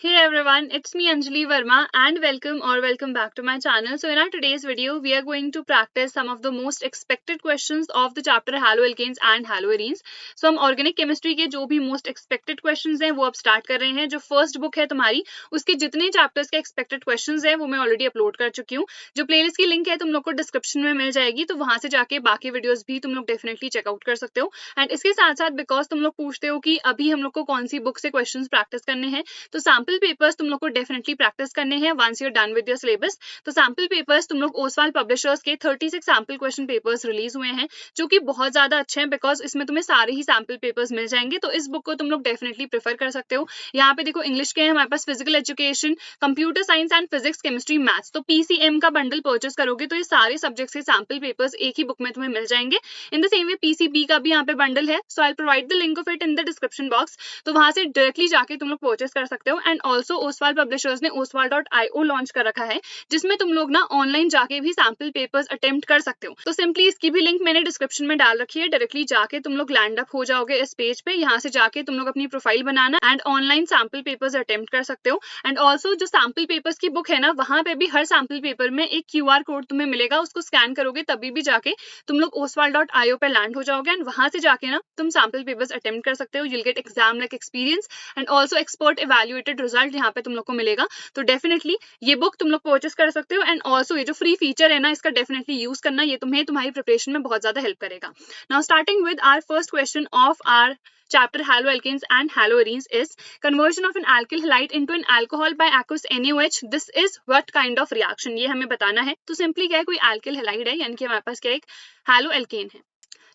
Hey everyone, it's me Anjali Verma and welcome back to my channel. So in our today's video, we are going to practice some of the most expected questions of the chapter haloalkanes and haloarenes. So हम organic chemistry के जो भी most expected questions हैं वो अब start कर रहे हैं. जो first book है तुम्हारी उसके जितने chapters के expected questions हैं वो मैं already upload कर चुकी हूँ. जो playlist की link है तुम लोग को description में मिल जाएगी, तो वहां से जाके बाकी videos भी तुम लोग definitely check out कर सकते हो. And इसके साथ साथ because तुम लोग पूछते हो कि अभी हम लोग को कौन सी book से questions practice करने हैं, तो सैम्पल पेपर्स तुम लोग को डेफिनेटली प्रैक्टिस करने हैं once you are done with your syllabus. तो सैम्पल पेपर्स तुम लोग ओसवाल पब्लिशर्स के 36 सैम्पल क्वेश्चन पेपर्स रिलीज हुए हैं जो कि बहुत ज्यादा अच्छे हैं बिकॉज इसमें तुम्हें सारे ही सैम्पल पेपर्स मिल जाएंगे. तो इस बुक को तुम लोग डेफिनेटली प्रेफर कर सकते हो. यहाँ पे देखो इंग्लिश के हैं हमारे पास, physical education, computer science and physics, chemistry, maths. तो पीसीएम का बंडल परचेस करोगे तो ये सारे सब्जेक्ट्स के सैम्पल पेपर्स एक ही बुक में तुम्हें मिल जाएंगे. In the same way PCB का भी यहाँ पे बंडल है, so I will provide the link of it in the description box. तो वहां से डायरेक्टली जाके तुम लोग परचेस कर सकते हो. एंड ऑल्सो ओसवाल पब्लिशर्स ने oswal.io लॉन्च कर रखा है जिसमें तुम लोग ना ऑनलाइन जाके भी सैंपल पेपर्स अटेम्प्ट कर सकते हो. तो सिंपली इसकी भी लिंक मैंने डिस्क्रिप्शन में डाल रखी है, डायरेक्टली जाके तुम लोग लैंड अप हो जाओगे इस पेज पे. यहाँ से जाके तुम लोग अपनी profile banana and online sample papers attempt कर सकते हो. एंड ऑल्सो जो सैंपल पेपर्स की बुक है ना, वहां पे भी हर सैंपल पेपर में एक QR कोड तुम्हें मिलेगा, उसको स्कैन करोगे तभी भी जाके तुम लोग oswal.io पे लैंड हो जाओगे. एंड वहां से जाके ना तुम सैंपल पेपर्स अटेम्प्ट कर सकते हो. You'll get exam like experience and also expert evaluated result यहाँ पे तुम लोग को मिलेगा. तो डेफिनेटली ये बुक तुम लोग परचेस कर सकते हो. एंड ऑल्सो ये जो फ्री फीचर है ना, इसका डेफिनेटली यूज करना, ये तुम्हें तुम्हारी प्रिपरेशन में बहुत ज्यादा हेल्प करेगा. Now starting with our first question of our chapter haloalkanes and haloarenes is conversion of an alkyl halide into an alcohol by aqueous NaOH. This is what kind of reaction, ये हमें बताना है. तो simply क्या है, कोई alkyl halide है यानी कि हमारे पास क्या एक haloalkane है.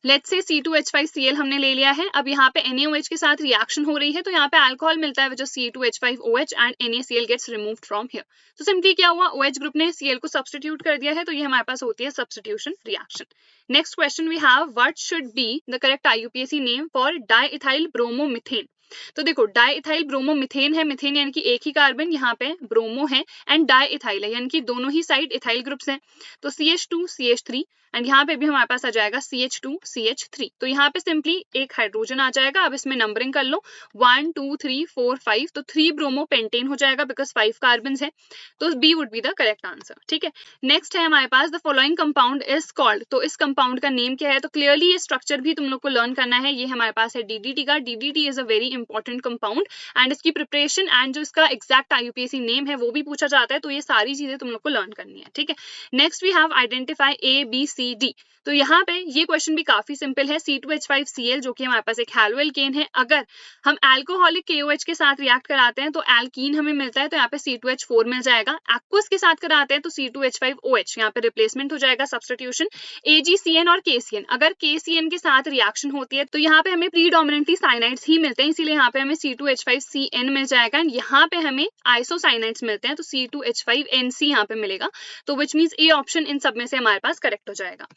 लेट्स से C2H5Cl हमने ले लिया है. अब यहाँ पे NaOH के साथ रिएक्शन हो रही है तो यहाँ पे अल्कोहल मिलता है जो C2H5OH and NaCl gets removed from here. तो सिंपली क्या हुआ, OH ग्रुप ने Cl को सब्स्टिट्यूट कर दिया है, तो ये हमारे पास होती है substitution reaction. Next question we have, what should be the correct IUPAC name for diethyl bromomethane. तो देखो डाइइथाइल ब्रोमोमिथेन है, मिथेन यानी कि एक ही कार्बन, यहाँ पे ब्रोमो है एंड डाइइथाइल है यानी कि दोनों ही साइड इथाइल ग्रुप्स हैं. तो CH2 CH3 एंड यहाँ पे भी हमारे पास आ जाएगा CH2 CH3. तो यहाँ पे सिंपली एक हाइड्रोजन आ जाएगा. अब इसमें नंबरिंग कर लो 1 2 3 4 5, तो 3 ब्रोमो पेंटेन हो जाएगा बिकॉज 5 कार्बन है. तो B would be the correct answer. ठीक है, नेक्स्ट है हमारे पास the following compound is called. तो इस कंपाउंड का नेम क्या है, तो क्लियरली ये स्ट्रक्चर भी तुम लोग को लर्न करना है. ये हमारे पास है DDT का. DDT is a very important compound and इसकी प्रिपरेशन एंड जो इसका एग्जैक्ट IUPAC नेम है वो भी पूछा जाता है. तो ये सारी चीजें तुम लोग को लर्न करनी है. ठीक है, next we have identify ABCD. तो यहाँ पे ये क्वेश्चन भी काफी सिंपल है. C2H5Cl जो कि हमारे पास एक हैलोएल्केन है, अगर हम अल्कोहलिक KOH के साथ रिएक्ट कराते हैं तो एल्कीन हमें मिलता है, तो यहाँ पे C2H4 मिल जाएगा. एक्वस के साथ कराते हैं तो C2H5OH यहाँ पे रिप्लेसमेंट हो जाएगा सब्स्टिट्यूशन. AgCN और KCN, अगर KCN के साथ रिएक्शन होती है तो यहाँ पे हमें प्रीडोमिनेंटली साइनाइड्स ही मिलते हैं, इसीलिए यहाँ पे हमें C2H5CN मिल जाएगा. एंड यहाँ पे हमें आइसोसाइनाइड्स मिलते हैं तो C2H5NC यहाँ पे मिलेगा. तो which means A option in सब में से हमारे पास करेक्ट हो जाएगा.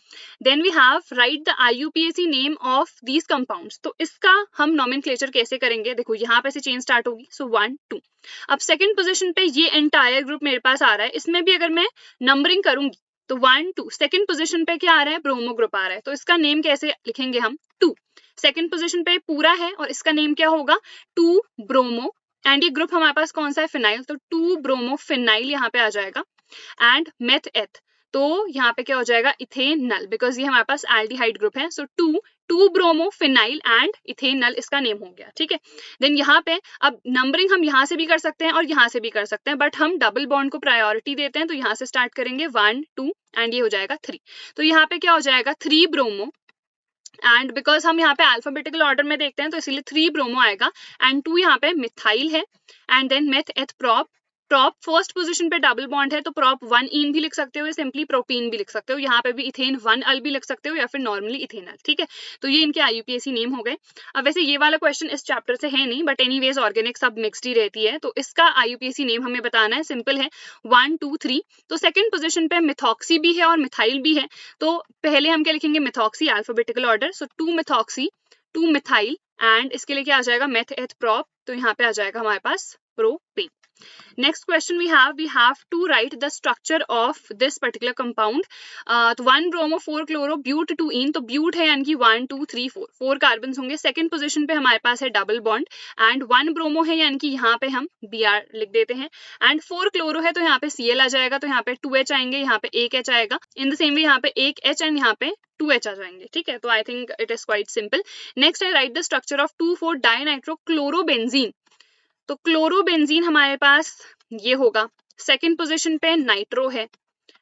Then we have write the IUPAC name of these compounds. तो इसका हम नॉमेनक्लेचर कैसे करेंगे, देखो यहाँ पे से चेन स्टार्ट होगी. सो 1 2. अब सेकंड पोजीशन पे ये एंटायर ग्रुप मेरे पास आ रहा है, इसमें भी अगर मैं नंबरिंग करूंगी तो 1 2. सेकंड पोजीशन पे क्या आ रहा है, ब्रोमो ग्रुप आ रहा है, तो इसका नेम कैसे लिखेंगे हम, 2. सेकंड पोजीशन पे पूरा है और इसका नेम क्या होगा, 2 ब्रोमो. एंड ये ग्रुप हमारे पास कौन सा है, फिनाइल, तो 2 ब्रोमो फिनाइल यहाँ पे आ जाएगा. एंड मेथ एथ, तो यहाँ पे क्या हो जाएगा, इथेनल, बिकॉज ये हमारे पास एल्डिहाइड ग्रुप है. सो 2 ब्रोमो फिनाइल एंड इथेनल इसका नेम हो गया. ठीक है, देन यहाँ पे अब नंबरिंग हम यहाँ से भी कर सकते हैं और यहाँ से भी कर सकते हैं, बट हम डबल बॉन्ड को प्रायोरिटी देते हैं, तो यहाँ से स्टार्ट करेंगे 1 2 एंड ये हो जाएगा 3. तो यहाँ पे क्या हो जाएगा, 3 ब्रोमो एंड बिकॉज हम यहाँ पे अल्फाबेटिकल ऑर्डर में देखते हैं तो इसीलिए 3 ब्रोमो आएगा. एंड 2 यहाँ पे मिथाइल है and then meth eth prop. Prop first position पे डबल बॉन्ड है तो प्रॉप 1 इन भी लिख सकते हो, सिंपली प्रोपीन भी लिख सकते हो. यहाँ पे भी इथेन 1 अल भी लिख सकते हो या फिर नॉर्मली इथेनल. ठीक है, तो ये इनके IUPAC नेम हो गए. अब वैसे ये वाला क्वेश्चन इस चैप्टर से है नहीं, बट एनीवेज ऑर्गेनिक सब मिक्स्ड ही रहती है, तो इसका IUPAC नेम हमें बताना है. सिंपल है 1 2 3. तो सेकंड पोजीशन पे मिथॉक्सी भी है और मिथाइल भी है, तो पहले हम क्या लिखेंगे, methoxy alphabetical order. So 2 methoxy 2 methyl and इसके लिए क्या आ जाएगा, मेथ एथ प्रॉप, तो यहाँ पे आ जाएगा हमारे पास propane. Next question we have to write the structure of this particular compound. तो 1 ब्रोमो 4 क्लोरो ब्यूट 2 इन, तो ब्यूट है यानी कि 1 2 3 4 कार्बन होंगे. सेकंड पोजीशन पे हमारे पास है डबल बॉन्ड एंड 1 ब्रोमो है यानी कि यहाँ पे हम Br लिख देते हैं एंड 4 क्लोरो है तो यहाँ पे Cl आ जाएगा, तो यहाँ पे 2H आएंगे, यहाँ पे एक H आएगा. इन द सेम वे यहाँ पे एक H एंड यहाँ पे 2H आ जाएंगे. ठीक है, तो I think it is quite simple. Next I right the structure of 2,4 dinitro chlorobenzene. तो क्लोरोबेंजीन हमारे पास ये होगा. सेकंड पोजीशन पे नाइट्रो है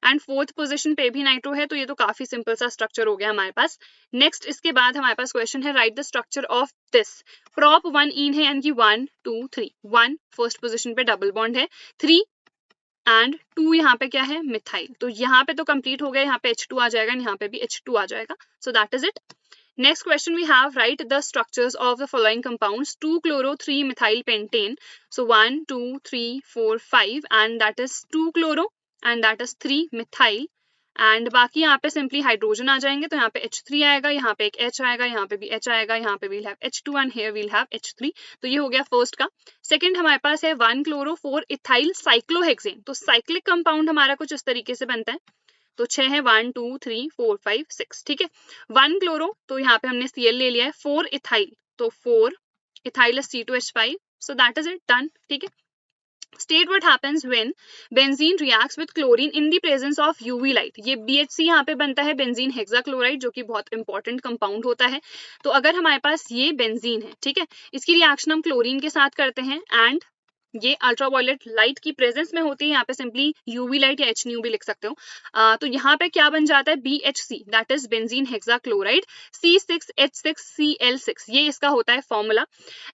एंड फोर्थ पोजीशन पे भी नाइट्रो है, तो ये तो काफी सिंपल सा स्ट्रक्चर हो गया हमारे पास. नेक्स्ट इसके बाद हमारे पास क्वेश्चन है right the structure of this. Prop 1 इन है यानी कि 1 2 3. 1 फर्स्ट पोजीशन पे डबल बॉन्ड है, 3 एंड 2 यहाँ पे क्या है मिथाइल. तो यहाँ पे तो कंप्लीट हो गया, यहाँ पे H2 आ जाएगा, यहाँ पे भी H2 आ जाएगा. So that is it. Next question we have, write the structures of the following compounds. 2-chloro 3-methyl pentane. So 1 2 3 4 5 and that is 2-chloro and that is 3-methyl. And बाकी यहाँ पे simply हाइड्रोजन आ जाएंगे, तो यहाँ पे H3 आएगा, यहाँ पे एक H आएगा, यहाँ पे भी H आएगा, यहाँ पे we'll have H2 and here we'll have H3. तो ये हो गया फर्स्ट का. सेकंड हमारे पास है 1-chloro 4-ethyl cyclohexane. तो साइक्लिक कंपाउंड हमारा कुछ इस तरीके से बनता है. तो 6 है 1 2 3 4 5 6. ठीक है, 1 क्लोरो तो यहाँ पे हमने Cl ले लिया है. 4 इथाइल तो 4 ethyl C2H5. So that is it, done. ठीक है, state what happens when benzene reacts with chlorine in the presence of UV light. ये BHC यहाँ पे बनता है बेंजीन हेक्साक्लोराइड, जो कि बहुत इंपॉर्टेंट कंपाउंड होता है. तो अगर हमारे पास ये बेंजीन है, ठीक है, इसकी रिएक्शन हम क्लोरीन के साथ करते हैं एंड ये अल्ट्रावायलेट लाइट की प्रेजेंस में होती है. यहाँ पे सिंपली यूवी लाइट या HNU भी लिख सकते हो. तो यहाँ पे क्या बन जाता है BHC, that is benzene hexachloride. C6H6Cl6 ये इसका होता है फॉर्मूला.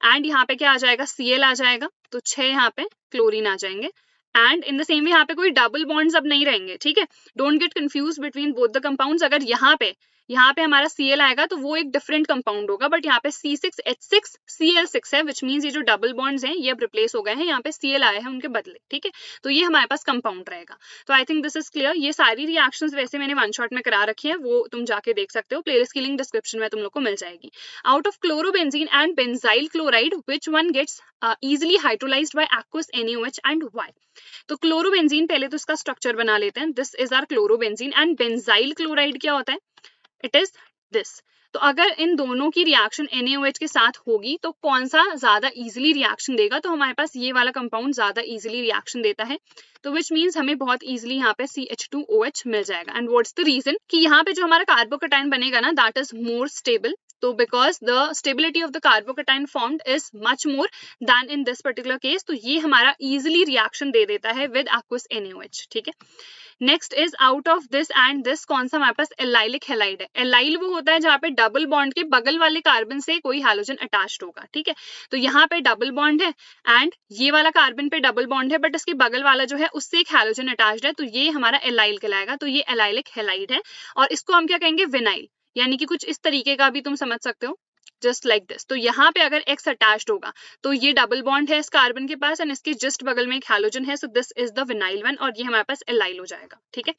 एंड यहाँ पे क्या आ जाएगा, Cl आ जाएगा, तो 6 यहाँ पे क्लोरीन आ जाएंगे. एंड इन द सेम वे यहाँ पे कोई डबल बॉन्ड्स अब नहीं रहेंगे. ठीक है, don't get confuse between both the compounds. अगर यहाँ पे हमारा Cl आएगा तो वो एक डिफरेंट कंपाउंड होगा, बट यहाँ पे C6H6Cl6 है, विच मीन्स ये जो डबल बॉन्ड्स हैं ये अब रिप्लेस हो गए हैं, यहाँ पे Cl आए हैं उनके बदले. ठीक है, तो ये हमारे पास कंपाउंड रहेगा. तो I think this is clear. ये सारी रिएक्शंस वैसे मैंने वन शॉट में करा रखी है, वो तुम जाके देख सकते हो. प्लेलिस्ट की लिंक डिस्क्रिप्शन में तुम लोग को मिल जाएगी. Out of chlorobenzene and benzyl chloride which one gets easily hydrolyzed by aqueous NaOH and why? तो क्लोरोबेंजीन पहले तो इसका स्ट्रक्चर बना लेते हैं. This is our chlorobenzene and benzyl chloride क्या होता है, इट इज दिस. तो अगर इन दोनों की रिएक्शन NaOH के साथ होगी तो कौन सा ज्यादा इजीली रिएक्शन देगा, तो हमारे पास ये वाला कंपाउंड ज्यादा इजीली रिएक्शन देता है. तो विच मीन्स हमें बहुत इजीली यहाँ पे CH2OH मिल जाएगा. एंड व्हाट्स द रीजन कि यहाँ पे जो हमारा कार्बोकेटाइन बनेगा ना, दैट इज मोर स्टेबल. तो because the stability of the carbocation formed is much more than in this particular case. तो ये हमारा इजीली रिएक्शन दे देता है विद aqueous NaOH. ठीक है, next is out of this and this कौन सा हमारे पास एलाइलिक हैलाइड है. एलाइल वो होता है जहाँ पे डबल बॉन्ड के बगल वाले कार्बन से कोई हैलोजन अटैच्ड होगा. ठीक है, तो यहाँ पे डबल बॉन्ड है एंड ये वाला कार्बन पे डबल बॉन्ड है, बट इसके बगल वाला जो है उससे एक हैलोजन अटैच्ड है, तो ये हमारा एलाइल कहलाएगा. तो ये एलाइलिक हैलाइड है और इसको हम क्या कहेंगे, विनाइल. यानी कि कुछ इस तरीके का भी तुम समझ सकते हो, जस्ट लाइक दिस. तो यहाँ पे अगर X अटैच्ड होगा तो ये डबल बॉन्ड है इस कार्बन के पास एंड इसके जस्ट बगल में एक हैलोजन है, so this is the vinyl one और ये हमारे पास एलाइल हो जाएगा. ठीक है,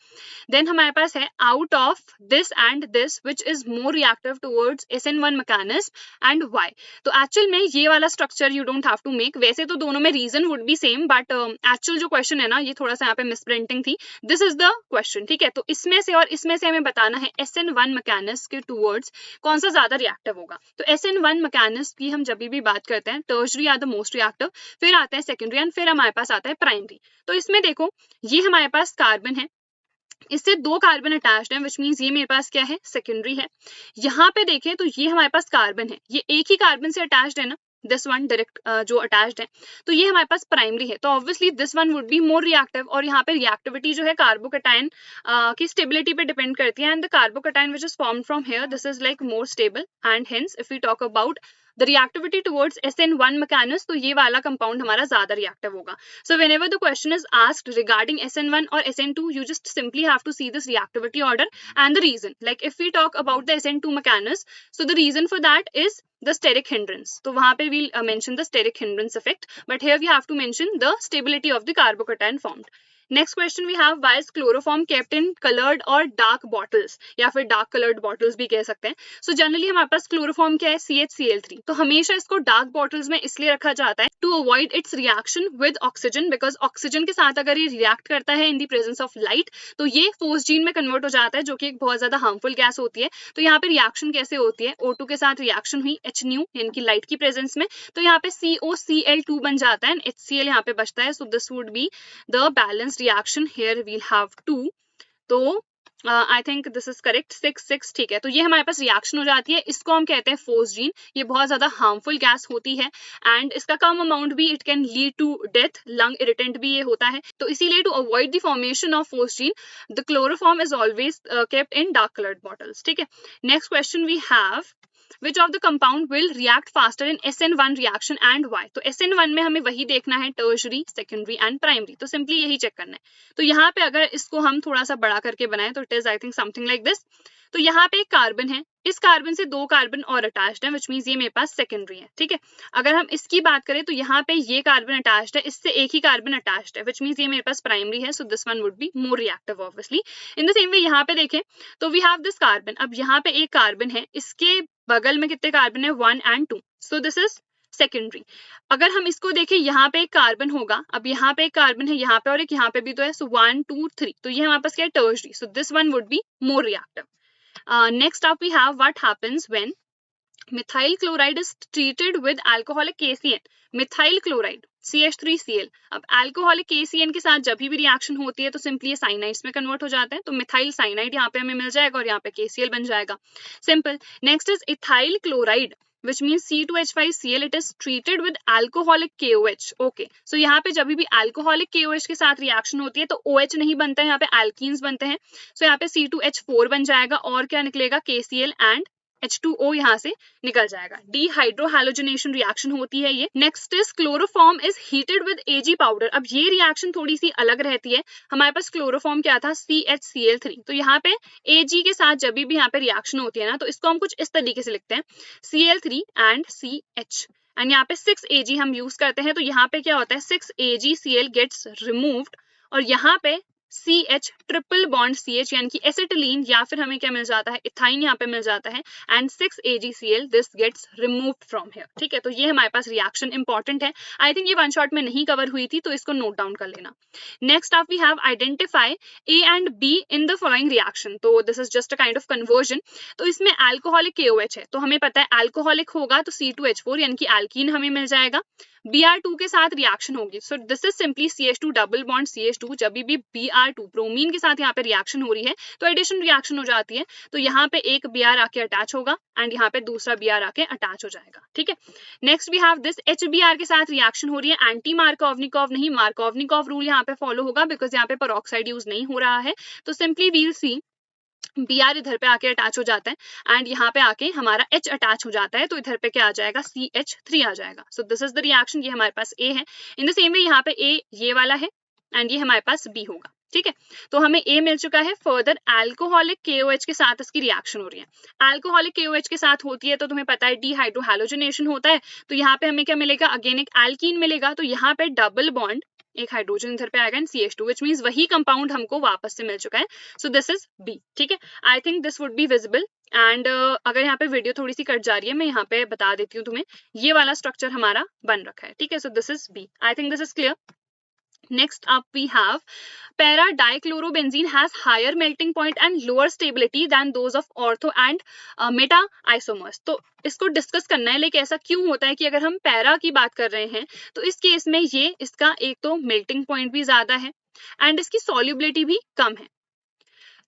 देन हमारे पास है out of this and this which is more reactive towards SN1 mechanism and why. तो एक्चुअल में ये वाला structure you don't have to make. वैसे तो दोनों में reason would be same, but actual जो क्वेश्चन है ना, ये थोड़ा सा यहाँ पे मिसप्रिंटिंग थी. This is the question. ठीक है, तो इसमें से और इसमें से हमें बताना है SN1 मैकेनिज्म के टुवर्ड्स कौन सा ज्यादा रिएक्टिव होगा. तो SN1 मैकेनिज्म की हम जब भी बात करते हैं, tertiary are the most reactive, फिर आता है सेकेंडरी एंड फिर हमारे पास आता है प्राइमरी. तो इसमें देखो ये हमारे पास कार्बन है, इससे 2 कार्बन अटैच्ड हैं, विच मीन्स ये मेरे पास क्या है, सेकेंडरी है. यहाँ पे देखें तो ये हमारे पास कार्बन है, ये एक ही कार्बन से अटैच्ड है ना, दिस वन डायरेक्ट जो अटैच्ड है, तो ये हमारे पास प्राइमरी है. तो obviously this one would be more reactive और यहाँ पे रिएक्टिविटी जो है कार्बोकेटाइन की स्टेबिलिटी पे डिपेंड करती है. And the carbocation which is formed from here, this is like more stable and hence if we talk about the reactivity towards SN1 mechanism, तो ये वाला कंपाउंड हमारा ज्यादा रिएक्टिव होगा. So whenever the question is asked regarding SN1 or SN2, you just simply have to see this reactivity order and the reason. Like if we talk about the SN2 mechanism, so the reason for that is the steric hindrance. तो वहाँ पे we'll mention the steric hindrance effect, but here we have to mention the stability of the carbocation formed. Next question we have, why is chloroform kept in coloured और dark bottles, या फिर dark coloured bottles भी कह सकते हैं. So generally हमारे पास chloroform क्या है, CHCl3. तो हमेशा इसको डार्क बॉटल्स में इसलिए रखा जाता है to avoid its reaction with oxygen, because oxygen के साथ अगर ये रिएक्ट करता है in the presence of light तो ये फोस्जीन में कन्वर्ट हो जाता है, जो कि एक बहुत ज्यादा हार्मफुल गैस होती है. तो यहाँ पे रिएक्शन कैसे होती है, O2 के साथ रिएक्शन हुई HNu यानी कि लाइट की प्रेजेंस में, तो यहाँ पे COCl2 बन जाता है एंड HCl यहाँ पे बचता है. So this would be the balance reaction. Here we'll have 2. तो I think this is correct, 6 ठीक है. तो ये हमारे पास रिएक्शन हो जाती है, इसको हम कहते हैं फोस्जीन. ये बहुत ज्यादा हार्मफुल गैस होती है एंड इसका कम अमाउंट भी it can lead to death, lung irritant भी ये होता है. तो इसीलिए to avoid the formation of phosgene the chloroform is always kept in dark coloured bottles. ठीक है. Next question we have, which of the compound will react faster in SN1 reaction and why? तो SN1 में हमें वही देखना है, tertiary, secondary and primary. तो simply यही चेक करना है. तो यहाँ पे अगर इसको हम थोड़ा सा बड़ा करके बनाएं तो it is I think something like this. तो यहाँ पे एक कार्बन है, इस कार्बन से 2 कार्बन और अटैच्ड है, विच मीन्स ये मेरे पास सेकेंडरी है. ठीक है. अगर हम इसकी बात करें तो यहाँ पे ये कार्बन अटैच्ड है, इससे एक ही कार्बन अटैच्ड है, विच मीन्स ये मेरे पास प्राइमरी है. So this one would be more reactive obviously. In the same वे यहाँ पे देखें तो वी हैव दिस कार्बन. अब यहाँ पे एक कार्बन है, इसके बगल में कितने कार्बन है, 1 and 2. So this is secondary. अगर हम इसको देखें, यहाँ पे एक कार्बन होगा, अब यहाँ पे एक कार्बन है, यहाँ पे और एक यहाँ पे भी तो है. सो 1 2 3, तो ये हमारे पास क्या है, tertiary. So this one would be more reactive. Next up we have what happens when methyl chloride is treated with alcoholic KCN. Methyl chloride CH3Cl. अब अल्कोहलिक KCN के साथ जब भी रिएक्शन होती है तो सिंपली ये साइनाइड्स में कन्वर्ट हो जाते हैं. तो मिथाइल साइनाइड यहाँ पे हमें मिल जाएगा और यहाँ पे KCl बन जाएगा. Simple. Next is ethyl chloride which means C2H5Cl. it is treated with alcoholic KOH. Okay. So यहाँ पे जब भी alcoholic KOH के साथ रिएक्शन होती है तो OH नहीं बनता है, यहाँ पे alkenes बनते हैं. So यहाँ पे C2H4 बन जाएगा और क्या निकलेगा, KCl and H2O यहाँ से निकल जाएगा. डिहाइड्रोहैलोजिनेशन रिएक्शन होती है ये. Next is chloroform is heated with Ag powder. अब ये रिएक्शन थोड़ी सी अलग रहती है. हमारे पास क्लोरोफॉर्म क्या था, CHCl3. तो यहाँ पे Ag के साथ जब भी यहाँ पे रिएक्शन होती है ना, तो इसको हम कुछ इस तरीके से लिखते हैं, Cl3 and CH. एंड यहाँ पे 6Ag हम यूज करते हैं. तो यहाँ पे क्या होता है, 6AgCl गेट्स रिमूव्ड और यहाँ पे CH ट्रिपल बॉन्ड CH यानी कि एसिटिलीन या फिर हमें क्या मिल जाता है, इथाइन यहाँ पे मिल जाता है and 6AgCl this gets removed from here. ठीक है. तो ये हमारे पास रिएक्शन इंपॉर्टेंट है. आई थिंक ये वन शॉट में नहीं कवर हुई थी तो इसको नोट डाउन कर लेना. नेक्स्ट आप we have identify A and B in the following reaction. तो this is just a kind of conversion. तो इसमें अल्कोहलिक KOH है तो हमें पता है अल्कोहलिक होगा तो C2H4 यानी कि एल्कीन हमें मिल जाएगा. Br2 के साथ रिएक्शन होगी. So this is simply CH2 double bond CH2. जब भी Br2 ब्रोमीन के साथ यहाँ पे रिएक्शन हो रही है तो एडिशन रिएक्शन हो जाती है. तो यहाँ पे एक Br आके अटैच होगा एंड यहाँ पे दूसरा Br आके अटैच हो जाएगा. ठीक है. Next we have this HBr के साथ रिएक्शन हो रही है. एंटी मार्कोवनिकॉव नहीं, मार्कोवनिकॉव रूल यहाँ पे फॉलो होगा बिकॉज यहाँ पे पेरोक्साइड यूज नहीं हो रहा है. तो सिंपली वील सी Br इधर पे आके अटैच हो जाता है एंड यहाँ पे आके हमारा H अटैच हो जाता है. तो इधर पे क्या आ जाएगा, CH3 आ जाएगा. So this is the reaction. ये हमारे पास A है. इन द सेम वे यहाँ पे A ये वाला है एंड ये हमारे पास B होगा. ठीक है. तो हमें A मिल चुका है. फर्दर अल्कोहलिक KOH के साथ इसकी रिएक्शन हो रही है. अल्कोहलिक KOH के साथ होती है तो तुम्हें पता है डिहाइड्रोहैलोजिनेशन होता है. तो यहाँ पे हमें क्या मिलेगा, अगेन एक एल्कीन मिलेगा. तो यहाँ पे डबल बॉन्ड, एक हाइड्रोजन इधर पे आएगा एंड CH2 विच मीन्स वही कंपाउंड हमको वापस से मिल चुका है. So this is B. ठीक है. I think this would be visible and अगर यहाँ पे वीडियो थोड़ी सी कट जा रही है मैं यहाँ पे बता देती हूँ तुम्हें. ये वाला स्ट्रक्चर हमारा बन रखा है. ठीक है. So this is B. I think this is clear. Next up we have para-dichlorobenzene has higher melting point and lower stability than those of ortho and meta isomers. तो इसको डिस्कस करना है, लेकिन ऐसा क्यों होता है कि अगर हम पैरा की बात कर रहे हैं तो इस केस में ये इसका एक तो मेल्टिंग पॉइंट भी ज्यादा है एंड इसकी सॉल्युबिलिटी भी कम है.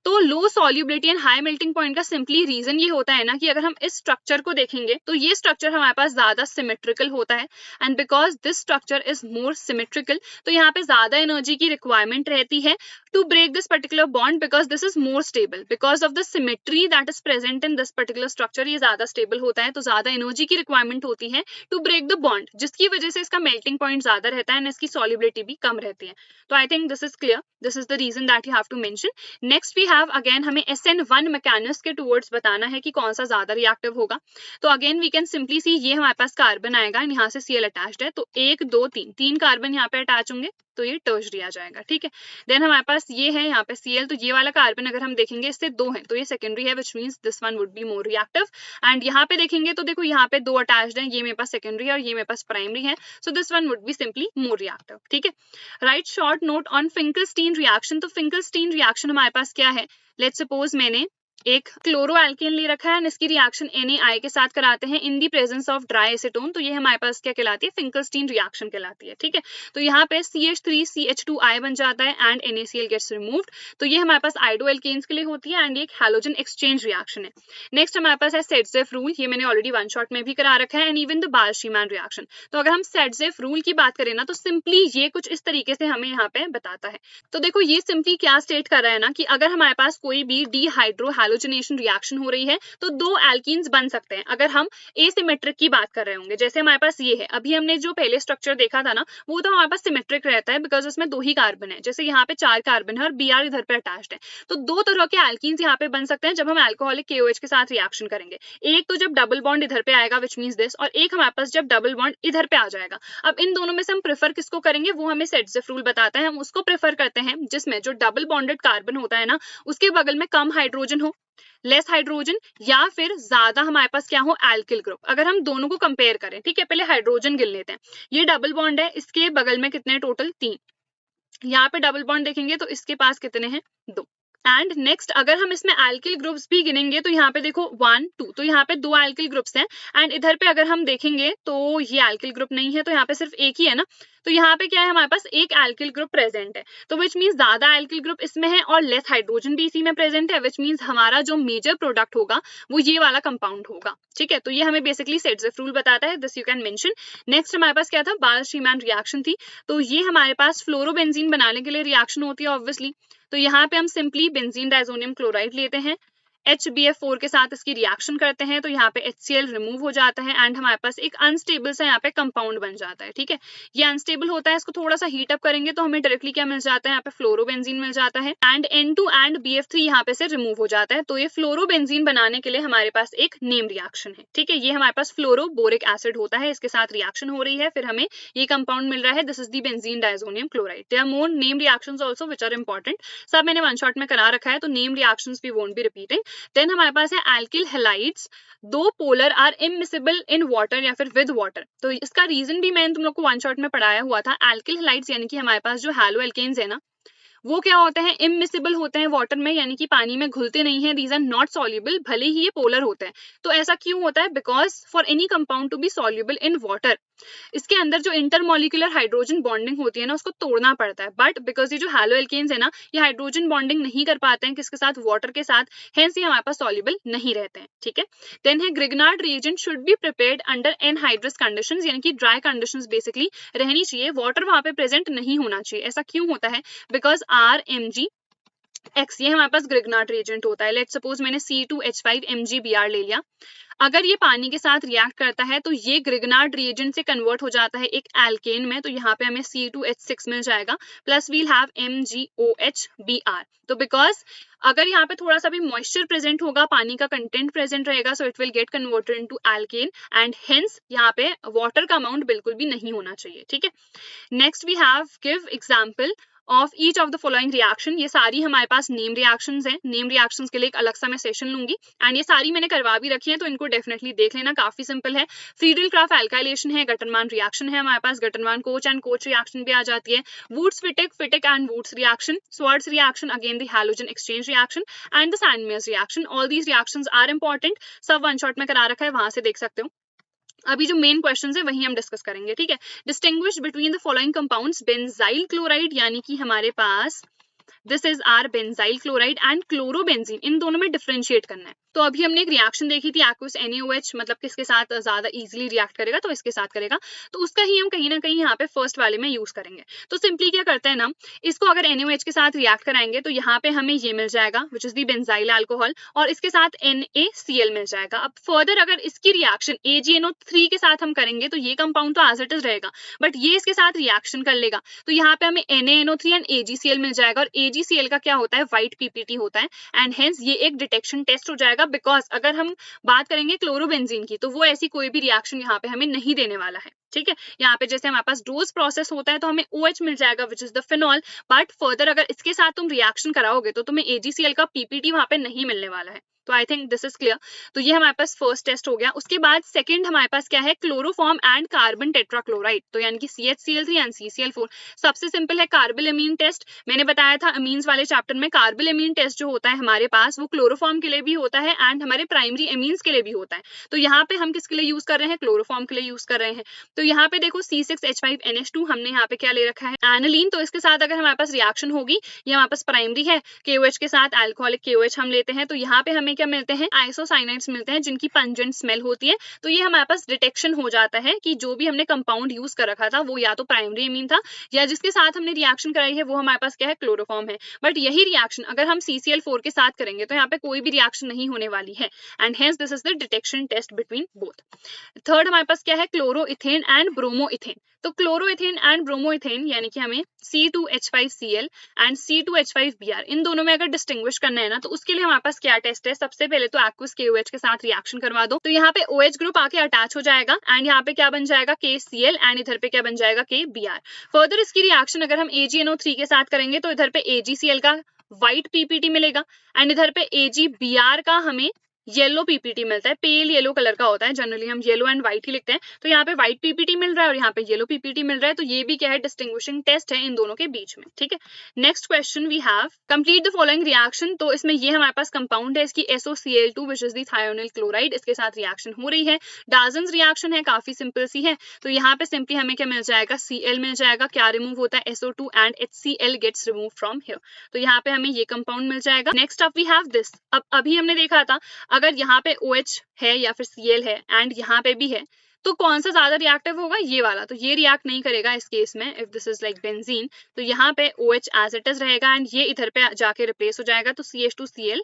तो low solubility and high melting point का सिंपली रीजन ये होता है ना कि अगर हम इस स्ट्रक्चर को देखेंगे तो ये स्ट्रक्चर हमारे पास ज्यादा सिमेट्रिकल होता है and because this structure is more symmetrical तो यहाँ पे ज्यादा एनर्जी की रिक्वायरमेंट रहती है to break this particular bond because this is more stable because of the symmetry that is present in this particular structure. ये ज्यादा stable होता है तो ज्यादा एनर्जी की रिक्वायरमेंट होती है to break the bond, जिसकी वजह से इसका melting point ज्यादा रहता है और इसकी solubility भी कम रहती है. तो I think this is clear. This is the reason that you have to mention. Next we have again हमें SN1 mechanism के towards बताना है कि कौन सा ज्यादा reactive होगा. तो again we can simply see ये हमारे पास कार्बन आएगा यहाँ से Cl attached है तो 1 2 3 कार्बन यहाँ पे अटैच होंगे तो ये टर्शरी आ जाएगा, ठीक है। देन हमारे पास ये है यहाँ पे Cl, तो ये वाला कार्बन अगर हम देखेंगे इससे 2 है तो ये सेकेंडरी है, which means this one would be more reactive. And यहाँ पे देखेंगे तो देखो यहाँ पे 2 अटैच्ड है, ये मेरे पास सेकेंडरी है और ये मेरे पास प्राइमरी है, so this one would be simply more reactive, ठीक है। Right short note on Finkelstein reaction. तो फिंकलस्टीन रिएक्शन हमारे पास क्या है, लेट्स सपोज मैंने एक क्लोरो एल्केन ले रखा है एंड इसकी रिएक्शन NaI के साथ कराते हैं in the presence of dry acetone, तो ये हमारे पास क्या कहलाती है, फिंकलस्टीन रिएक्शन कहलाती है, ठीक है। तो यहाँ पे CH3CH2I बन जाता है एंड NaCl गेट्स रिमूव्ड, तो ये हमारे पास आइडो एल्केन्स के लिए होती है एंड ये एक हैलोजन एक्सचेंज रिएक्शन है। नेक्स्ट हमारे पास है सेटजेफ रूल, ये मैंने ऑलरेडी वन शॉट में भी करा रखा है, एंड इवन द बाल्शीमैन रिएक्शन। तो अगर हम सेटजेफ रूल की बात करें ना तो सिंपली ये कुछ इस तरीके से हमें यहाँ पे बताता है। तो देखो ये सिंपली क्या स्टेट कर रहा है ना कि अगर हमारे पास कोई भी डीहाइड्रो हैलोजनेशन रिएक्शन हो रही है तो 2 एल्कीन्स बन सकते हैं अगर हम एसिमेट्रिक की बात कर रहे होंगे। जैसे हमारे पास ये है, अभी हमने जो पहले स्ट्रक्चर देखा था ना वो तो हमारे पास सिमेट्रिक रहता है बिकॉज उसमें 2 ही कार्बन है, जैसे यहाँ पे 4 कार्बन है और Br इधर पे अटैच्ड है। तो 2 तरह के एल्कीन्स यहाँ पे बन सकते हैं जब हम अल्कोहलिक KOH के साथ रिएक्शन करेंगे। एक तो जब डबल बॉन्ड इधर पे आएगा विच मीन्स दिस, और एक हमारे पास जब डबल बॉन्ड इधर पे आ जाएगा। अब इन दोनों में से हम प्रेफर किसको करेंगे वो हमें सेटजेफ रूल बताता है, हम उसको प्रेफर करते हैं जिसमें जो डबल बॉन्डेड कार्बन होता है ना उसके बगल में कम हाइड्रोजन हो, लेस हाइड्रोजन, या फिर ज्यादा हमारे पास क्या हो, एल्किल ग्रुप। अगर हम दोनों को कंपेयर करें, ठीक है, पहले हाइड्रोजन गिन लेते हैं। ये डबल बॉन्ड है, इसके बगल में कितने टोटल 3, यहाँ पे डबल बॉन्ड देखेंगे तो इसके पास कितने हैं 2। एंड नेक्स्ट अगर हम इसमें एल्किल ग्रुप्स भी गिनेंगे तो यहाँ पे देखो 1 2, तो यहाँ पे 2 एल्किल ग्रुप्स हैं एंड इधर पे अगर हम देखेंगे तो ये एल्किल ग्रुप नहीं है, तो यहाँ पे सिर्फ एक ही है ना, तो यहाँ पे क्या है हमारे पास एक एल्किल ग्रुप प्रेजेंट है, तो विच मीन्स ज्यादा एल्किल ग्रुप इसमें है और लेस हाइड्रोजन भी इसी में प्रेजेंट है, विच मीन्स हमारा जो मेजर प्रोडक्ट होगा वो ये वाला कंपाउंड होगा, ठीक है। तो ये हमें बेसिकली सेटजेफ रूल बताता है, this you can mention. Next हमारे पास क्या था, बाल्शीमैन रिएक्शन थी, तो ये हमारे पास फ्लोरोबेंजीन बनाने के लिए रिएक्शन होती है ऑब्वियसली। तो यहाँ पे हम सिंपली बेंजीन डाइजोनियम क्लोराइड लेते हैं, HBF4 के साथ इसकी रिएक्शन करते हैं तो यहाँ पे HCl रिमूव हो जाता है एंड हमारे पास एक अनस्टेबल सा यहाँ पे कंपाउंड बन जाता है, ठीक है। ये अनस्टेबल होता है, इसको थोड़ा सा हीट अप करेंगे तो हमें डायरेक्टली क्या मिल जाता है, यहाँ पे फ्लोरोबेंजीन मिल जाता है एंड N2 एंड BF3 यहाँ पे से रिमूव हो जाता है। तो ये फ्लोरोबेंजीन बनाने के लिए हमारे पास एक नेम रिएक्शन है, ठीक है। ये हमारे पास फ्लोरोबोरिक एसिड होता है, इसके साथ रिएक्शन हो रही है, फिर हमें ये कंपाउंड मिल रहा है, this is the benzene diazonium chloride. There are more name reactions also which are important, सब मैंने वन शॉट में करा रखा है, तो name reactions we won't be repeating. Then हमारे पास है alkyl halides, 2 polar are immiscible in water या फिर विद वाटर। तो इसका रीजन भी मैंने तुम लोग को वन शॉट में पढ़ाया हुआ था। एल्किल हैलाइड्स यानी कि हमारे पास जो हैलो एल्केन्स है ना वो क्या होते हैं, इमिसिबल होते हैं वाटर में, यानी कि पानी में घुलते नहीं है, दीज आर नॉट सॉल्युबल, भले ही ये पोलर होते हैं। तो ऐसा क्यों होता है, because for any compound to be soluble in water इसके अंदर जो इंटरमॉलिक्यूलर हाइड्रोजन बॉन्डिंग होती है ना उसको तोड़ना पड़ता है, बट बिकॉज ये जो हैलो एल्केन्स है ना ये हाइड्रोजन बॉन्डिंग नहीं कर पाते हैं किसके साथ, वाटर के साथ, हेंस ये हमारे पास सॉल्युबल नहीं रहते हैं, ठीक है। देन है Grignard reagent should be prepared under anhydrous conditions, यानी कि ड्राई कंडीशंस बेसिकली रहनी चाहिए, वाटर वहां पे प्रेजेंट नहीं होना चाहिए। ऐसा क्यों होता है, बिकॉज RMgX ये हमारे पास ग्रिग्नार्ड रिएजेंट होता है। लेट्स सपोज मैंने C2H5MgBr ले लिया, अगर ये पानी के साथ रिएक्ट करता है तो ये ग्रिग्नार्ड रिएजेंट से कन्वर्ट हो जाता है एक एल्केन में, तो यहाँ पे हमें C2H6 मिल जाएगा प्लस वील हैव MgOHBr। तो बिकॉज अगर यहाँ पे थोड़ा सा भी मॉइस्चर प्रेजेंट होगा, पानी का कंटेंट प्रेजेंट रहेगा, so it will get converted into alkene and hence यहाँ पे वाटर का अमाउंट बिल्कुल भी नहीं होना चाहिए, ठीक है। Next we have give example of each of the following reaction. ये सारी हमारे पास नेम रिएक्शंस हैं, नेम रिएक्शंस के लिए एक अलग सा मैं सेशन लूंगी एंड ये सारी मैंने करवा भी रखी है, तो इनको डेफिनेटली देख लेना, काफी सिंपल है। फ्रीडल क्राफ्ट एल्काइलेशन है, गटरमान रिएक्शन है हमारे पास, Gattermann Koch and Koch reaction भी आ जाती है, Wurtz Fittig, Fittig and Wurtz reaction, Swarts reaction, again the halogen exchange reaction and the Sandmeyer's reaction. All these reactions are important, सब one shot में करा रखा है, वहां से देख सकते हो। अभी जो मेन क्वेश्चंस है वही हम डिस्कस करेंगे, ठीक है। Distinguish between the following compounds, benzyl chloride यानी कि हमारे पास this is our benzyl chloride and chlorobenzene, इन दोनों में डिफरेंशिएट करना है। तो अभी हमने एक रिएक्शन देखी थी एक्वस NaOH, मतलब किसके साथ ज्यादा इजीली रिएक्ट करेगा, तो इसके साथ करेगा, तो उसका ही हम कहीं ना कहीं यहाँ पे फर्स्ट वाले में यूज करेंगे। तो सिंपली क्या करते हैं ना, इसको अगर NaOH के साथ रिएक्ट कराएंगे तो यहाँ पे हमें ये मिल जाएगा which is the benzyl alcohol, और इसके साथ NaCl मिल जाएगा। अब फर्दर अगर इसकी रिएक्शन AgNO3 के साथ हम करेंगे तो ये कंपाउंड तो एज इट इज रहेगा, बट ये इसके साथ रिएक्शन कर लेगा, तो यहाँ पे हमें NaNO3 एंड AgCl मिल जाएगा, और AgCl का क्या होता है, व्हाइट PPT होता है एंड हेंस ये एक डिटेक्शन टेस्ट हो जाएगा। बिकॉज अगर हम बात करेंगे क्लोरोबेंजीन की तो वो ऐसी कोई भी रिएक्शन यहाँ पे हमें नहीं देने वाला है, ठीक है। यहाँ पे जैसे हमारे पास डोज प्रोसेस होता है तो हमें OH मिल जाएगा विच is the phenol, but further अगर इसके साथ तुम रिएक्शन कराओगे तो तुम्हें AgCl का PPT वहां पे नहीं मिलने वाला है। तो I think this is clear. तो ये हमारे पास फर्स्ट टेस्ट हो गया। उसके बाद सेकंड हमारे पास क्या है, क्लोरोफॉर्म एंड कार्बन टेट्राक्लोराइड, तो यानी कि CHCl3 एंड CCl4। सबसे सिंपल है कार्बोलेमीन टेस्ट। मैंने बताया था अमीन्स वाले चैप्टर में, कार्बोलेमीन टेस्ट जो होता है हमारे पास वो क्लोरोफॉर्म के लिए भी होता है एंड हमारे प्राइमरी एमीन्स के लिए भी होता है। तो यहाँ पे हम किसके लिए यूज कर रहे हैं, क्लोरोफॉर्म के लिए यूज कर रहे हैं। तो यहाँ पे देखो C6H5NH2 हमने यहाँ पे क्या ले रखा है, एनिलीन। तो इसके साथ अगर हमारे पास रिएक्शन होगी, ये हमारे पास प्राइमरी है, KOH के साथ अल्कोहलिक KOH हम लेते हैं, तो यहाँ पे हमें क्या मिलते हैं, आइसोसाइनाइड्स मिलते हैं जिनकी पंजेंट स्मेल होती है। तो ये हमारे पास डिटेक्शन हो जाता है कि जो भी हमने कंपाउंड यूज कर रखा था वो या तो प्राइमरी एमीन था या जिसके साथ हमने रिएक्शन कराई है वो हमारे पास क्या है, क्लोरोफॉर्म है। बट यही रिएक्शन अगर हम CCl4 के साथ करेंगे तो यहाँ पे कोई भी रिएक्शन नहीं होने वाली है and hence this is the detection test between both. Third हमारे पास क्या है, क्लोरोइथेन एंड ब्रोमोइथेन। तो क्लोरोइथेन एंड ब्रोमोइथेन यानी कि हमें C2H5Cl एंड C2H5Br इन दोनों में अगर डिस्टिंग्विश करना है ना, तो उसके लिए हमारे पास क्या टेस्ट है, सबसे पहले तो एक्वस KOH के साथ रिएक्शन करवा दो, तो यहाँ पे OH ग्रुप आके अटैच हो जाएगा एंड यहाँ पे क्या बन जाएगा, KCl एंड इधर पे क्या बन जाएगा, KBr। फर्दर इसकी रिएक्शन अगर हम AgNO3 के साथ करेंगे तो इधर पे AgCl का व्हाइट PPT मिलेगा एंड इधर पे AgBr का हमें येलो PPT मिलता है, पेल येलो कलर का होता है, जनरली हम येलो एंड व्हाइट ही लिखते हैं। तो यहाँ पे व्हाइट PPT मिल रहा है और यहाँ पे येलो PPT मिल रहा है, तो ये भी क्या है, डिस्टिंग्विशिंग टेस्ट है इन दोनों के बीच में। ठीक है। Next question we have, complete the following reaction. तो इसमें ये हमारे पास कंपाउंड है, इसकी SOCl2 which is the thionyl chloride, इसके साथ रिएक्शन हो रही है। डार्जन्स रिएक्शन है, काफी सिंपल सी है। तो यहाँ पे सिंपली हमें क्या मिल जाएगा, Cl मिल जाएगा, क्या रिमूव होता है, SO2 and HCl gets remove from here. तो यहाँ पे हमें ये कंपाउंड मिल जाएगा। Next up we have this. अब अभी हमने देखा था अगर यहाँ पे OH है या फिर Cl है एंड यहाँ पे भी है तो कौन सा ज्यादा रिएक्टिव होगा, ये वाला। तो ये रिएक्ट नहीं करेगा इस केस में, if this is like benzene तो यहाँ पे OH एज इट इज रहेगा एंड ये इधर पे जाके रिप्लेस हो जाएगा, तो CH2Cl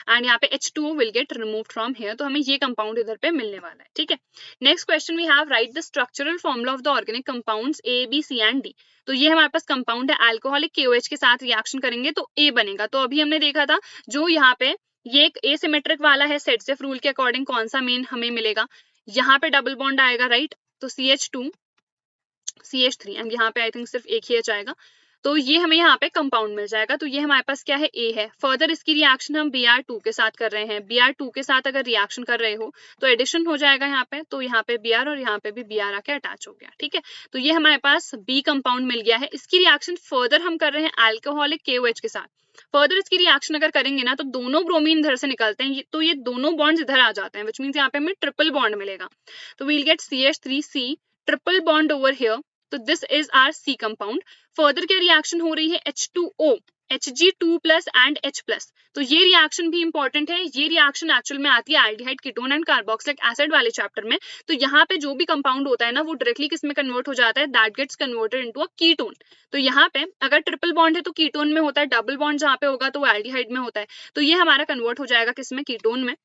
एंड यहाँ पे H2O will get remove from here. तो हमें ये कंपाउंड इधर पे मिलने वाला है। ठीक है। Next question we have, write the structural formula of the organic compounds A, B, C and D। तो ये हमारे पास कंपाउंड है, अल्कोहलिक KOH के साथ रिएक्शन करेंगे तो A बनेगा। तो अभी हमने देखा था जो यहाँ पे ये एक एसिमेट्रिक वाला है, सेट रूल के अकॉर्डिंग कौन सा मेन हमें मिलेगा, यहाँ पे डबल बॉन्ड आएगा, राइट। तो CH2 CH3 एंड यहाँ पे आई थिंक सिर्फ एक ही H आएगा, तो ये हमें यहाँ पे कंपाउंड मिल जाएगा। तो ये हमारे पास क्या है, A है। फर्दर इसकी रिएक्शन हम Br2 के साथ कर रहे हैं, Br2 के साथ अगर रिएक्शन कर रहे हो तो एडिशन हो जाएगा यहाँ पे, तो यहाँ पे Br और यहाँ पे भी Br आके अटैच हो गया। ठीक है। तो ये हमारे पास B कंपाउंड मिल गया है। इसकी रिएक्शन फर्दर हम कर रहे हैं अल्कोहलिक KOH के साथ। फर्दर इसकी रिएक्शन अगर करेंगे ना तो दोनों ब्रोमीन इधर से निकलते हैं, तो ये दोनों बॉन्ड्स इधर आ जाते हैं, विच मींस यहाँ पे हमें ट्रिपल बॉन्ड मिलेगा। तो we'll get CH3C triple bond over here, तो this is our C compound. Further क्या रिएक्शन हो रही है, H2O Hg2 plus and H plus. तो ये रिएक्शन भी इंपॉर्टेंट है। ये रिएक्शन एक्चुअल में आती है aldehyde ketone and carboxylic acid वाले चैप्टर में। तो यहाँ पे जो भी कंपाउंड होता है ना वो डायरेक्टली किस में कन्वर्ट हो जाता है, that gets converted into a ketone. तो यहाँ पे अगर ट्रिपल बॉन्ड है तो कीटोन में होता है, डबल बॉन्ड जहाँ पे होगा तो वो एल्डिहाइड में होता है। तो ये हमारा कन्वर्ट हो जाएगा किसमें, कीटोन में।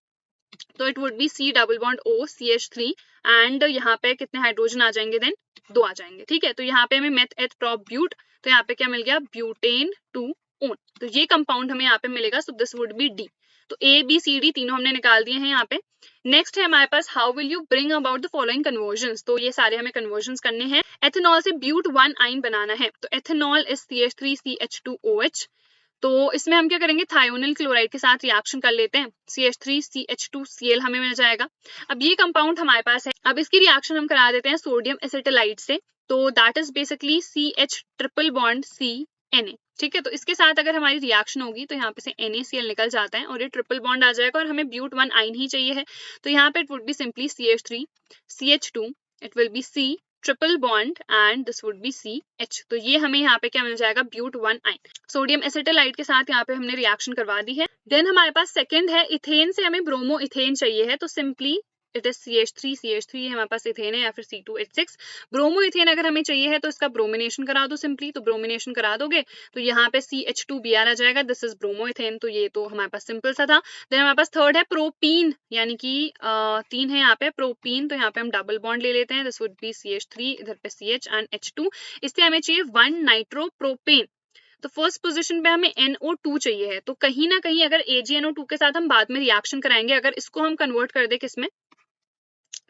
तो it would be C double bond O CH3 and यहाँ पे कितने हाइड्रोजन आ जाएंगे, देन 2 आ जाएंगे। ठीक है। तो यहाँ पे हमें मेथ एथ प्रोप ब्यूट, तो यहाँ पे क्या मिल गया, ब्यूटेन 2 ओन। तो ये कंपाउंड हमें यहाँ पे मिलेगा, सो दिस वुड बी D। तो A B C D तीनों हमने निकाल दिए हैं यहाँ पे। नेक्स्ट है हमारे पास, how will you bring about the following conversions. तो ये सारे हमें कन्वर्जन्स करने हैं। एथेनॉल से ब्यूट 1 आइन बनाना है, तो एथेनॉल इज CH3CH2OH। तो इसमें हम क्या करेंगे, थायोनिल क्लोराइड के साथ रिएक्शन कर लेते हैं, CH3CH2Cl हमें मिल जाएगा। अब ये कंपाउंड हमारे पास है, अब इसकी रिएक्शन हम करा देते हैं सोडियम एसिटाइलाइड से, तो that is basically CH triple bond CNA। ठीक है। तो इसके साथ अगर हमारी रिएक्शन होगी तो यहाँ पे से NaCl निकल जाता है और ये ट्रिपल बॉन्ड आ जाएगा और हमें ब्यूट 1 आइन ही चाहिए है। तो यहाँ पे it would be simply CH3 CH2, it will B C triple bond and this would B CH। तो ये हमें यहाँ पे क्या मिल जाएगा, ब्यूट 1 आइन। सोडियम एसिटाइलाइड के साथ यहाँ पे हमने रिएक्शन करवा दी है। देन हमारे पास सेकंड है, इथेन से हमें ब्रोमो इथेन चाहिए है, तो सिंपली इट इज CH3 हमारे पास इथेन है या फिर C2H6। ब्रोमो इथेन अगर हमें चाहिए है तो इसका ब्रोमिनेशन करा दो सिंपली, तो ब्रोमिनेशन करा दोगे तो यहाँ पे CH2Br आ जाएगा, दिस इज ब्रोमो इथेन। तो ये तो हमारे पास सिंपल सा था। देन हमारे पास थर्ड है प्रोपीन, यानी कि 3 है यहाँ पे प्रोपीन, तो यहाँ पे हम डबल बॉन्ड ले लेते हैं, दिस वुड बी CH3, इधर पे CH एंड H2। इससे हमें चाहिए 1 नाइट्रोप्रोपेन। तो फर्स्ट पोजीशन पे हमें NO2 चाहिए है, तो कहीं ना कहीं अगर AgNO2 के साथ हम बाद में रिएक्शन कराएंगे, अगर इसको हम कन्वर्ट कर दे किसमें,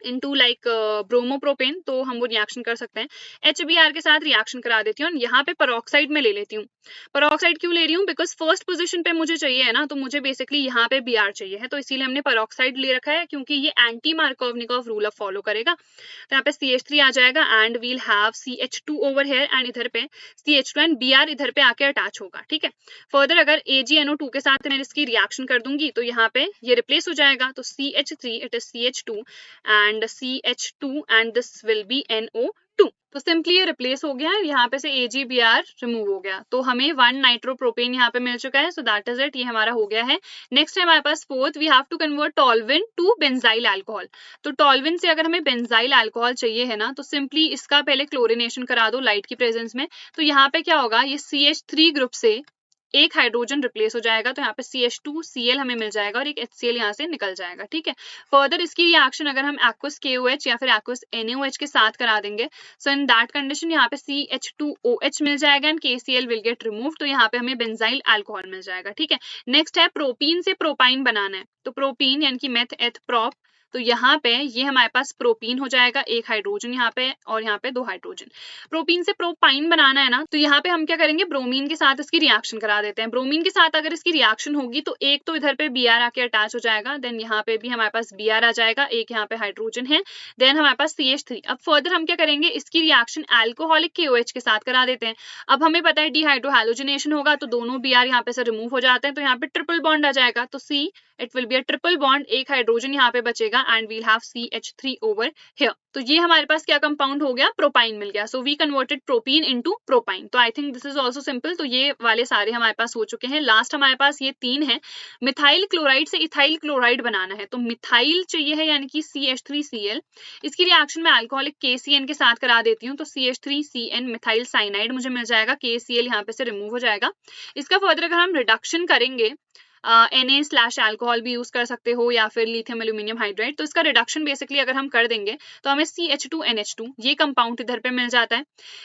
इनटू लाइक ब्रोमोप्रोपेन, तो हम वो रिएक्शन कर सकते हैं। HBr के साथ रिएक्शन करा देती हूँ और यहाँ पे पेरोक्साइड में ले लेती हूँ। पेरोक्साइड क्यों ले रही हूँ? बिकॉज फर्स्ट पोजीशन पे मुझे चाहिए है ना, तो मुझे बेसिकली यहाँ पे Br चाहिए है, तो इसीलिए हमने पेरोक्साइड ले रखा है क्योंकि ये anti Markovnikov rule of follow करेगा। तो यहाँ पे CH3 आ जाएगा and we'll have CH2 over here and इधर पे CH2 एंड Br इधर पे आके अटैच होगा, ठीक है। फर्दर अगर AgNO2 के साथ मैं इसकी रिएक्शन कर दूंगी तो यहाँ पे ये रिप्लेस हो जाएगा, तो CH3 it is CH2 and CH2 and this will be NO2। तो सिंपली ये रिप्लेस हो गया है, यहाँ पे से AgBr रिमूव हो गया, तो हमें 1 नाइट्रोप्रोपेन यहाँ पे मिल चुका है। सो दैट इज इट, ये हमारा हो गया है। नेक्स्ट है हमारे पास fourth, we have to convert toluene to benzyl alcohol. तो टॉल्विन से अगर हमें बेंजाइल अल्कोहल चाहिए है ना, तो सिंपली इसका पहले क्लोरिनेशन करा दो लाइट की प्रेजेंस में। तो यहाँ पे क्या होगा, ये CH3 ग्रुप से एक हाइड्रोजन रिप्लेस हो जाएगा, तो यहाँ पे CH2Cl हमें मिल जाएगा और एक HCl यहाँ से निकल जाएगा, ठीक है। फर्दर इसकी रिएक्शन अगर हम aqueous KOH या फिर aqueous NaOH के साथ करा देंगे, सो इन दैट कंडीशन यहाँ पे CH2OH मिल जाएगा and KCl will get remove, तो यहाँ पे हमें बेंजाइल अल्कोहल मिल जाएगा, ठीक है। नेक्स्ट है प्रोपीन से प्रोपाइन बनाना है, तो प्रोपीन यानी कि मेथ एथ प्रोप, तो यहाँ पे ये हमारे पास प्रोपीन हो जाएगा, एक हाइड्रोजन यहाँ पे और यहाँ पे 2 हाइड्रोजन। प्रोपीन से प्रोपाइन बनाना है ना, तो यहाँ पे हम क्या करेंगे, ब्रोमीन के साथ इसकी रिएक्शन करा देते हैं। ब्रोमीन के साथ अगर इसकी रिएक्शन होगी तो एक तो इधर पे Br आके अटैच हो जाएगा, देन यहाँ पे भी हमारे पास Br आ जाएगा, एक यहाँ पे हाइड्रोजन है, देन हमारे पास CH3। अब फर्दर हम क्या करेंगे, इसकी रिएक्शन अल्कोहलिक KOH के साथ करा देते हैं। अब हमें पता है डिहाइड्रोहैलोजिनेशन होगा, तो दोनों Br यहाँ पे से रिमूव हो जाते हैं, तो यहाँ पे ट्रिपल बॉन्ड आ जाएगा, तो C it will be a triple bond, एक हाइड्रोजन यहाँ पे बचेगा and we'll have CH3 over here. तो ये हमारे पास क्या कंपाउंड हो गया, प्रोपाइन मिल गया। So we converted propene into propyne. तो I think this is also simple. तो ये वाले सारे हमारे पास हो चुके हैं। लास्ट हमारे पास ये 3 है। मिथाइल क्लोराइड से इथाइल क्लोराइड बनाना है, तो मिथाइल चाहिए है यानी कि CH3Cl। इसकी रिएक्शन मैं अल्कोहलिक KCN के साथ करा देती हूँ, तो CH3CN मिथाइल साइनाइड मुझे मिल जाएगा, KCl यहाँ पे से रिमूव हो जाएगा। इसका फर्दर अगर हम रिडक्शन करेंगे, Na/अल्कोहल भी यूज कर सकते हो या फिर लिथियम एल्यूमिनियम हाइड्राइड, तो इसका रिडक्शन बेसिकली अगर हम कर देंगे तो हमें CH2NH2 ये कंपाउंड इधर पे मिल जाता है।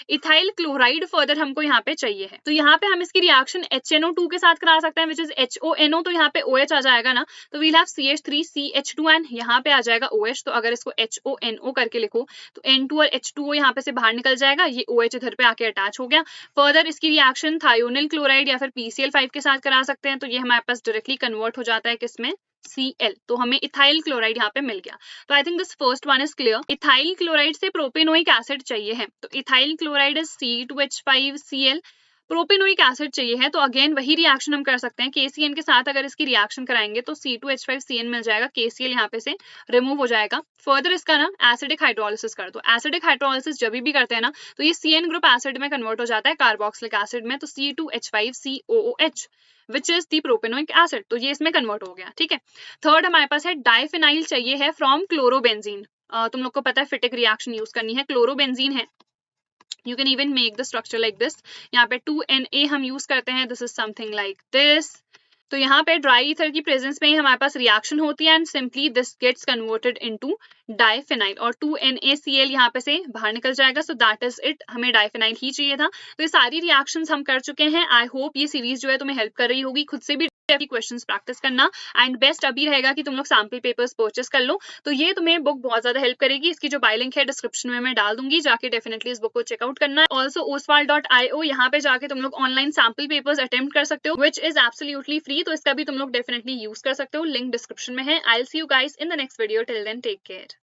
इथाइल क्लोराइड फर्दर हमको यहाँ पे चाहिए है, तो यहाँ पे हम इसकी रिएक्शन HNO2 के साथ करा सकते हैं, विच इज HONO, तो यहाँ पे OH आ जाएगा ना, तो वील हैव CH3CH2 एंड यहाँ पे आ जाएगा OH। तो अगर इसको HONO करके लिखो तो N2 और H2O यहाँ पे से बाहर निकल जाएगा, ये OH इधर पे आके अटैच हो गया। फर्दर इसकी रिएक्शन थायोनिल क्लोराइड या फिर PCl5 के साथ करा सकते हैं, तो ये हमारे पास डायरेक्टली कन्वर्ट हो जाता है किसमें, Cl, तो हमें इथाइल क्लोराइड यहाँ पे मिल गया। तो I think this first one is clear. Ethyl chloride से प्रोपेनोइक एसिड चाहिए है, तो ethyl chloride is C2H5Cl। Propanoic acid चाहिए है, तो अगेन वही रिएक्शन हम कर सकते हैं, KCN के साथ अगर इसकी रिएक्शन कराएंगे तो C2H5CN मिल जाएगा, KCl यहाँ पे से रिमूव हो जाएगा। फर्दर इसका ना एसिडिक हाइड्रोलिसिस कर दो। एसिडिक हाइड्रोलिसिस जब भी करते हैं ना, तो ये CN ग्रुप एसिड में कन्वर्ट हो जाता है कार्बोक्सिलिक एसिड में, तो C2H5COOH which is the propanoic acid, तो ये इसमें कन्वर्ट हो गया, ठीक है। थर्ड हमारे पास है डाइफिनाइल चाहिए है फ्रॉम क्लोरोबेंजीन। तुम लोग को पता है फिटिक रिएक्शन यूज करनी है, क्लोरोबेंजीन है, you can even make the structure like this। यहाँ पे 2Na हम यूज करते हैं, this is something like this। तो यहाँ पे ड्राई ईथर की प्रेजेंस में ही हमारे पास रिएक्शन होती है and simply this gets converted into diphenyl और 2NaCl यहाँ पे से बाहर निकल जाएगा। सो दैट इज इट, हमें डाइफिनाइल ही चाहिए था। तो ये सारी रिएक्शंस हम कर चुके हैं। आई होप ये सीरीज जो है तुम्हें हेल्प कर रही होगी, खुद से भी क्वेश्चंस प्रैक्टिस करना। एंड बेस्ट अभी रहेगा कि तुम लोग सैम्पल पेपर्स परचेस कर लो, तो ये तुम्हें बुक बहुत ज्यादा हेल्प करेगी। इसकी जो बाय लिंक है डिस्क्रिप्शन में मैं डाल दूंगी, जाके डेफिनेटली इस बुक को चेकआउट करना है। ऑल्सो oswald.io यहाँ पे जाके तुम लोग ऑनलाइन सैम्पल पेपर्स अटेम्प्ट कर सकते हो, विच इज एब्सोल्युटली फ्री, तो इसका भी तुम लोग डेफिनेटली यूज कर सकते हो, लिंक डिस्क्रिप्शन में है। I will see you guys in the next video, till then take care.